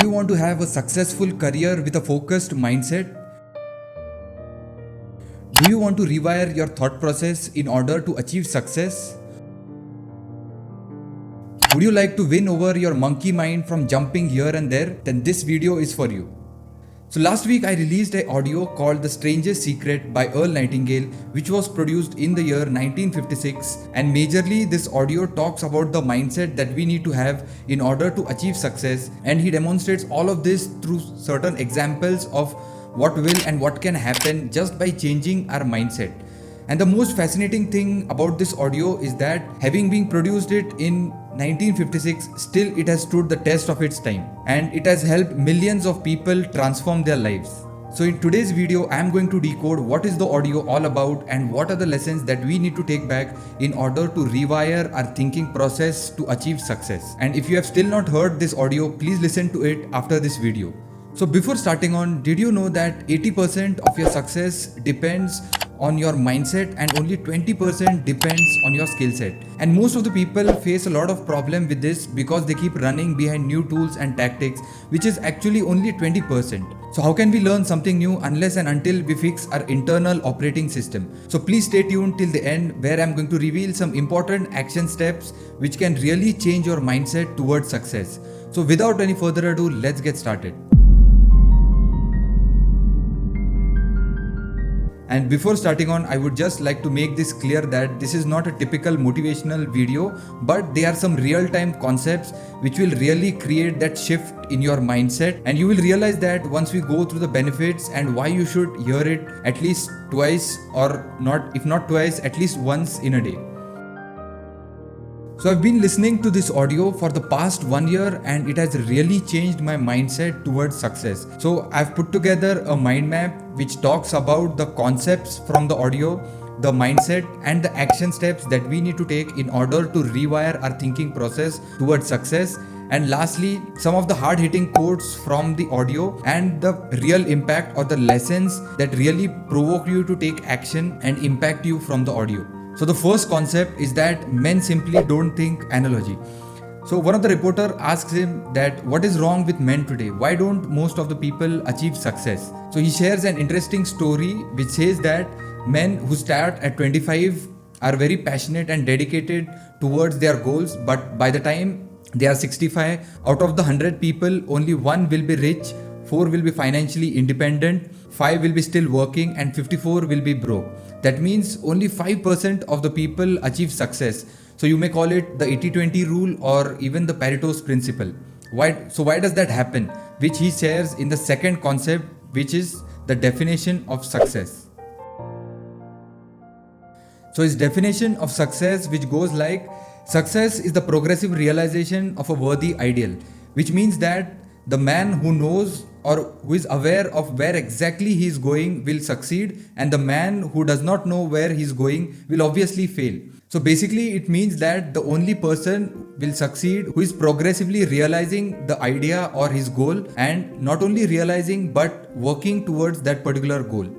Do you want to have a successful career with a focused mindset? Do you want to rewire your thought process in order to achieve success? Would you like to win over your monkey mind from jumping here and there? Then this video is for you. So last week I released an audio called The Strangest Secret by Earl Nightingale, which was produced in the year 1956, and majorly this audio talks about the mindset that we need to have in order to achieve success, and he demonstrates all of this through certain examples of what will and what can happen just by changing our mindset. And the most fascinating thing about this audio is that having been produced it in 1956, still it has stood the test of its time and it has helped millions of people transform their lives. So in today's video, I am going to decode what is the audio all about and what are the lessons that we need to take back in order to rewire our thinking process to achieve success. And if you have still not heard this audio, please listen to it after this video. So before starting on, did you know that 80% of your success depends on your mindset and only 20% depends on your skill set? And most of the people face a lot of problem with this because they keep running behind new tools and tactics, which is actually only 20%. So how can we learn something new unless and until we fix our internal operating system? So please stay tuned till the end, where I'm going to reveal some important action steps which can really change your mindset towards success. So without any further ado, let's get started. And before starting on, I would just like to make this clear that this is not a typical motivational video, but they are some real-time concepts which will really create that shift in your mindset, and you will realize that once we go through the benefits and why you should hear it at least twice, or not, if not twice, at least once in a day. So I've been listening to this audio for the past 1 year and it has really changed my mindset towards success. So I've put together a mind map which talks about the concepts from the audio, the mindset and the action steps that we need to take in order to rewire our thinking process towards success. And lastly, some of the hard-hitting quotes from the audio and the real impact or the lessons that really provoke you to take action and impact you from the audio. So the first concept is that men simply don't think analogy. So one of the reporter asks him that what is wrong with men today? Why don't most of the people achieve success? So he shares an interesting story which says that men who start at 25 are very passionate and dedicated towards their goals, but by the time they are 65, out of the 100 people, only 1 will be rich, 4 will be financially independent, 5 will be still working and 54 will be broke. That means only 5% of the people achieve success. So you may call it the 80-20 rule or even the Pareto's principle. Why does that happen? Which he shares in the second concept, which is the definition of success. So his definition of success, which goes like, success is the progressive realization of a worthy ideal, which means that the man who knows or who is aware of where exactly he is going will succeed, and the man who does not know where he is going will obviously fail. So basically it means that the only person will succeed who is progressively realizing the idea or his goal, and not only realizing but working towards that particular goal.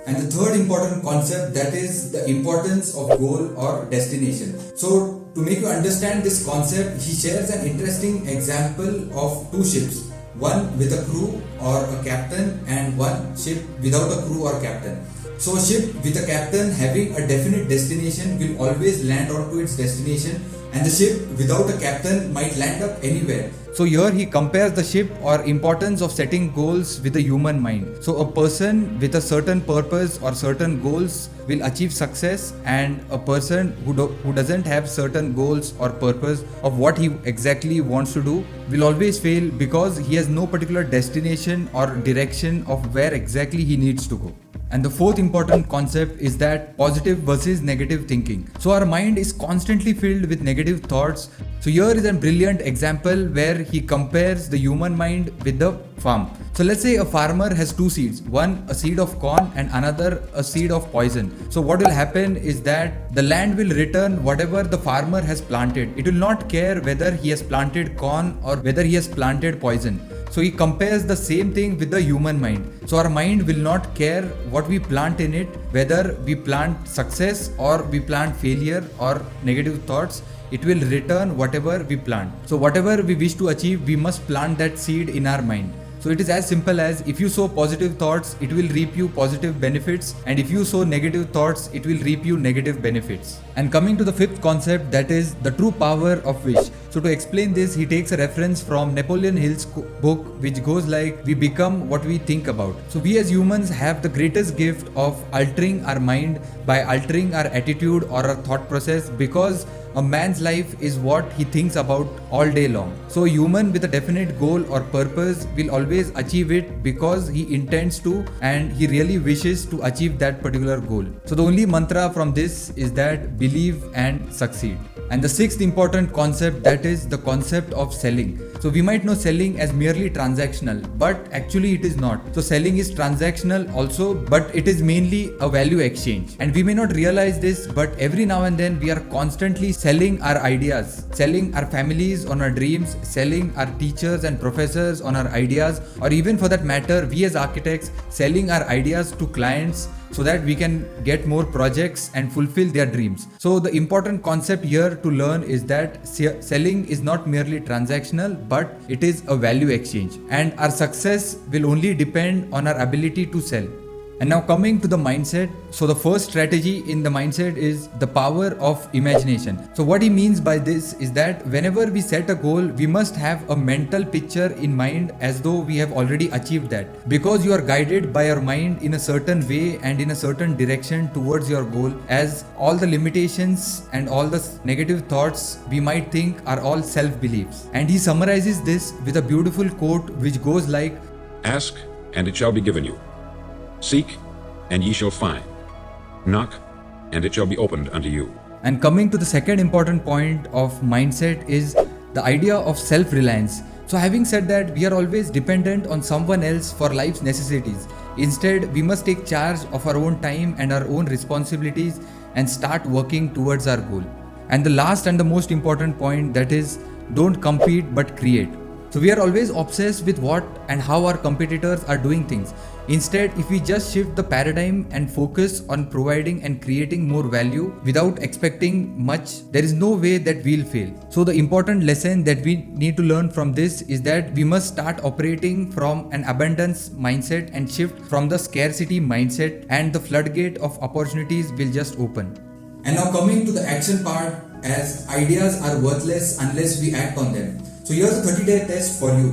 And the third important concept, that is the importance of goal or destination. So to make you understand this concept, he shares an interesting example of 2 ships. One with a crew or a captain and one ship without a crew or captain. So a ship with a captain having a definite destination will always land onto its destination, and the ship without a captain might land up anywhere. So here he compares the ship or importance of setting goals with the human mind. So a person with a certain purpose or certain goals will achieve success, and a person who doesn't have certain goals or purpose of what he exactly wants to do will always fail because he has no particular destination or direction of where exactly he needs to go. And the fourth important concept is that positive versus negative thinking. So our mind is constantly filled with negative thoughts. So here is a brilliant example where he compares the human mind with the farm. So let's say a farmer has 2 seeds, one a seed of corn and another a seed of poison. So what will happen is that the land will return whatever the farmer has planted. It will not care whether he has planted corn or whether he has planted poison. So he compares the same thing with the human mind. So our mind will not care what we plant in it, whether we plant success or we plant failure or negative thoughts. it will return whatever we plant. So whatever we wish to achieve, we must plant that seed in our mind. So it is as simple as if you sow positive thoughts, it will reap you positive benefits, and if you sow negative thoughts, it will reap you negative benefits. And coming to the fifth concept, that is the true power of wish. So to explain this, he takes a reference from Napoleon Hill's book, which goes like, we become what we think about. So we as humans have the greatest gift of altering our mind by altering our attitude or our thought process, because a man's life is what he thinks about all day long. So a human with a definite goal or purpose will always achieve it because he intends to and he really wishes to achieve that particular goal. So the only mantra from this is that believe and succeed. And the sixth important concept, that is the concept of selling. So we might know selling as merely transactional, but actually it is not. So selling is transactional also, but it is mainly a value exchange. And we may not realize this, but every now and then we are constantly selling our ideas, selling our families on our dreams, selling our teachers and professors on our ideas, or even for that matter, we as architects selling our ideas to clients so that we can get more projects and fulfill their dreams. So the important concept here to learn is that selling is not merely transactional, but it is a value exchange, and our success will only depend on our ability to sell. And now coming to the mindset. So the first strategy in the mindset is the power of imagination. So what he means by this is that whenever we set a goal, we must have a mental picture in mind as though we have already achieved that. Because you are guided by your mind in a certain way and in a certain direction towards your goal, as all the limitations and all the negative thoughts we might think are all self-beliefs. And he summarizes this with a beautiful quote which goes like, "Ask, and it shall be given you. Seek, and ye shall find. Knock, and it shall be opened unto you." And coming to the second important point of mindset is the idea of self-reliance. So having said that, we are always dependent on someone else for life's necessities. Instead, we must take charge of our own time and our own responsibilities and start working towards our goal. And the last and the most important point, that is, don't compete but create. So we are always obsessed with what and how our competitors are doing things. Instead, if we just shift the paradigm and focus on providing and creating more value without expecting much, there is no way that we'll fail. So the important lesson that we need to learn from this is that we must start operating from an abundance mindset and shift from the scarcity mindset, and the floodgate of opportunities will just open. And now coming to the action part, as ideas are worthless unless we act on them. So here's a 30-day test for you.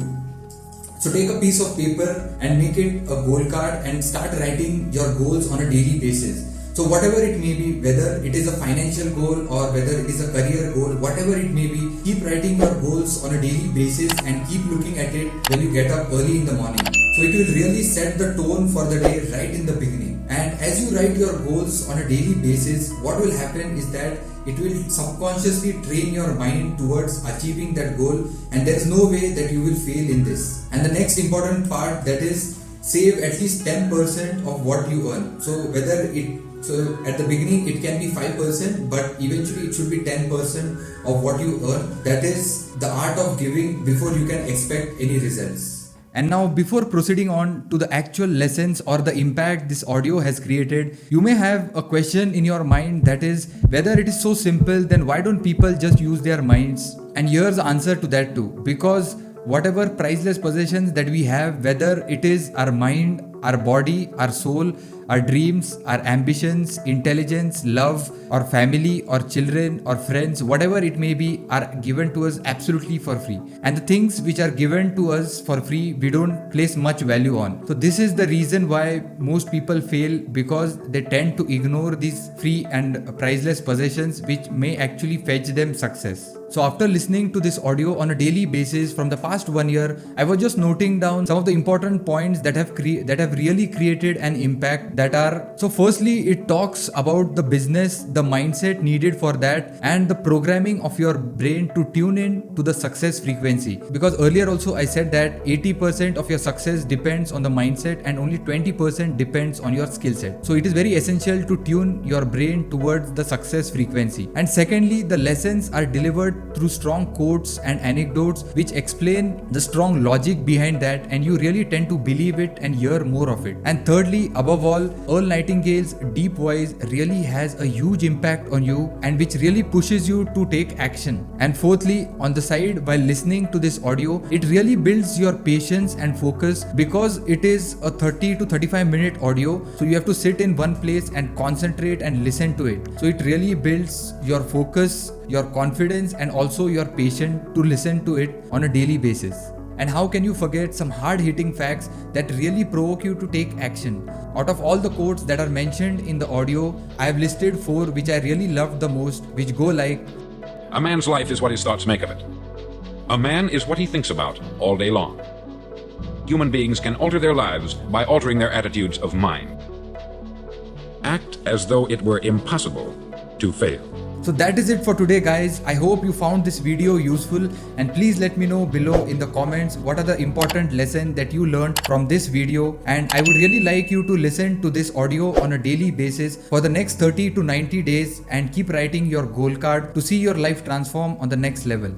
So take a piece of paper and make it a goal card and start writing your goals on a daily basis. So whatever it may be, whether it is a financial goal or whether it is a career goal, whatever it may be, keep writing your goals on a daily basis and keep looking at it when you get up early in the morning. So it will really set the tone for the day right in the beginning. And as you write your goals on a daily basis, what will happen is that it will subconsciously train your mind towards achieving that goal, and there is no way that you will fail in this. And the next important part, that is, save at least 10% of what you earn. So at the beginning it can be 5%, but eventually it should be 10% of what you earn. That is the art of giving before you can expect any results. And now, before proceeding on to the actual lessons or the impact this audio has created, you may have a question in your mind, that is, whether it is so simple, then why don't people just use their minds? And here's the answer to that too. Because whatever priceless possessions that we have, whether it is our mind, our body, our soul, our dreams, our ambitions, intelligence, love, or family, or children, or friends, whatever it may be, are given to us absolutely for free. And the things which are given to us for free, we don't place much value on. So this is the reason why most people fail, because they tend to ignore these free and priceless possessions which may actually fetch them success. So after listening to this audio on a daily basis from the past 1 year, I was just noting down some of the important points that have really created an impact. So firstly, it talks about the business, the mindset needed for that, and the programming of your brain to tune in to the success frequency. Because earlier also I said that 80% of your success depends on the mindset and only 20% depends on your skill set. So it is very essential to tune your brain towards the success frequency. And secondly, the lessons are delivered through strong quotes and anecdotes which explain the strong logic behind that, and you really tend to believe it and hear more more of it. And thirdly, above all, Earl Nightingale's deep voice really has a huge impact on you and which really pushes you to take action. And fourthly, on the side, while listening to this audio, it really builds your patience and focus because it is a 30 to 35-minute audio. So you have to sit in one place and concentrate and listen to it. So it really builds your focus, your confidence, and also your patience to listen to it on a daily basis. And how can you forget some hard-hitting facts that really provoke you to take action? Out of all the quotes that are mentioned in the audio, I have listed 4 which I really loved the most, which go like, A man's life is what his thoughts make of it. A man is what he thinks about all day long. Human beings can alter their lives by altering their attitudes of mind. Act as though it were impossible to fail. So that is it for today, guys. I hope you found this video useful, and please let me know below in the comments what are the important lessons that you learned from this video. And I would really like you to listen to this audio on a daily basis for the next 30 to 90 days and keep writing your goal card to see your life transform on the next level.